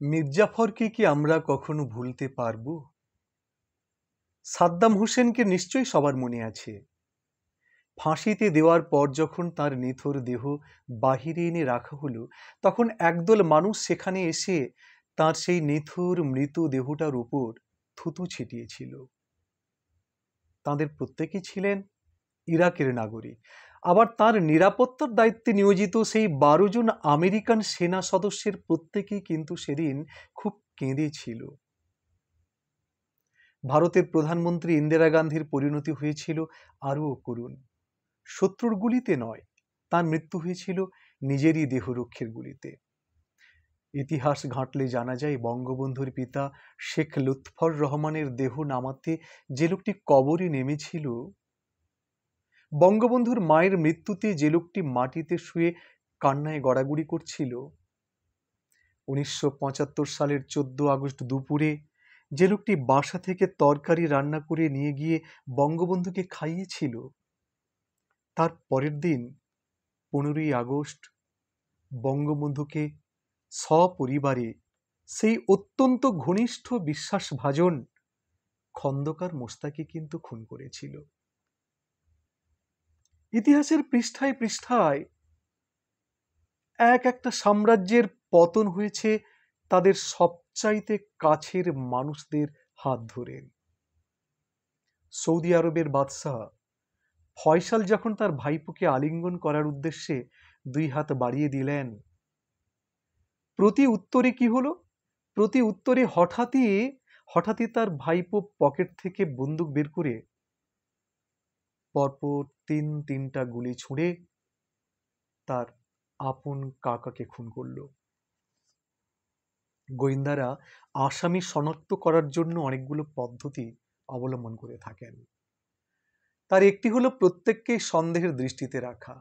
মির্জাফরকে কি আমরা কখনো ভুলতে পারব? সাদ্দাম হোসেনকে নিশ্চয়ই সবার মনে আছে। ফাঁসিতে দেওয়ার পর যখন তার নিথর দেহ বাহিরে এনে রাখা হলো, তখন একদল মানুষ সেখানে এসে তার সেই নিথর মৃত দেহটার উপর থুতু ছিটিয়েছিল। তাদের প্রত্যেকেই ছিলেন ইরাকের নাগরিক। আবার তার নিরাপত্তার দায়িত্বে নিয়োজিত সেই 12 জন আমেরিকান সেনা সদস্যের প্রত্যেকেই কিন্তু সেদিন খুব কেঁদেছিল। ভারতের প্রধানমন্ত্রী ইন্দিরা গান্ধীর পরিণতি হয়েছিল আরও করুণ। শত্রুর গুলিতে নয়, তার মৃত্যু হয়েছিল নিজেরই দেহরক্ষীর গুলিতে। ইতিহাস ঘাঁটলে জানা যায়, বঙ্গবন্ধুর পিতা শেখ লুৎফর রহমানের দেহ নামাতে যে লোকটি কবরে নেমেছিল, বঙ্গবন্ধুর মায়ের মৃত্যুতে যে লোকটি মাটিতে শুয়ে কান্নায় গড়াগড়ি করছিল, 1975 সালের 14 আগস্ট দুপুরে যে লোকটি বাসা থেকে তরকারি রান্না করে নিয়ে গিয়ে বঙ্গবন্ধুকে খাইয়েছিল, তার পরের দিন 15ই আগস্ট বঙ্গবন্ধুকে সপরিবারে সেই অত্যন্ত ঘনিষ্ঠ বিশ্বাসভাজন খন্দকার মোস্তাকি কিন্তু খুন করেছিল। ইতিহাসের পৃষ্ঠায় পৃষ্ঠায় একটা সাম্রাজ্যের পতন হয়েছে তাদের সবচাইতে কাছের মানুষদের হাত ধরে। সৌদি আরবের বাদশাহ ফয়সাল যখন তার ভাইপোকে আলিঙ্গন করার উদ্দেশ্যে 2 হাত বাড়িয়ে দিলেন, প্রতি উত্তরে কি হলো? প্রতি উত্তরে হঠাৎই তার ভাইপো পকেট থেকে বন্দুক বের করে পরপর তিনটা গুলি ছুঁড়ে তার আপন কাকাকে খুন করল। গোয়েন্দারা আসামি শনাক্ত করার জন্য অনেকগুলো পদ্ধতি অবলম্বন করে থাকেন। তার একটি হলো প্রত্যেককে সন্দেহের দৃষ্টিতে রাখা।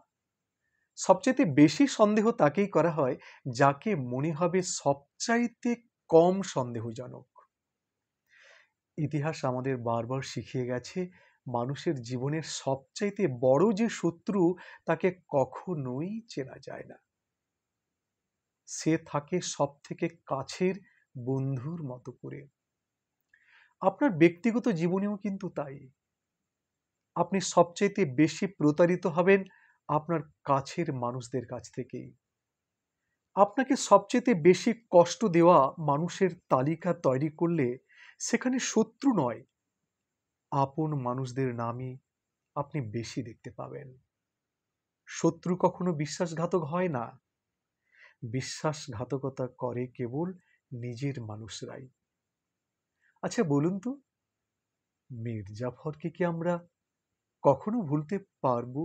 সবচেয়ে বেশি সন্দেহ তাকেই করা হয় যাকে মনে হবে সবচাইতে কম সন্দেহজনক। ইতিহাস আমাদের বারবার শিখিয়ে গেছে, মানুষের জীবনের সবচাইতে বড় যে শত্রু তাকে কখনোই চেনা যায় না। সে থাকে সব থেকে কাছের বন্ধুর মতো করে। আপনার ব্যক্তিগত জীবনেও কিন্তু তাই। আপনি সবচাইতে বেশি প্রতারিত হবেন আপনার কাছের মানুষদের কাছ থেকেই। আপনাকে সবচেয়ে বেশি কষ্ট দেওয়া মানুষের তালিকা তৈরি করলে সেখানে শত্রু নয়, আপন মানুষদের নামই আপনি বেশি দেখতে পাবেন। শত্রু কখনো বিশ্বাসঘাতক হয় না, বিশ্বাসঘাতকতা করে কেবল নিজের মানুষরাই। আচ্ছা বলুন তো, মির্জাফরকে কি আমরা কখনো ভুলতে পারবো?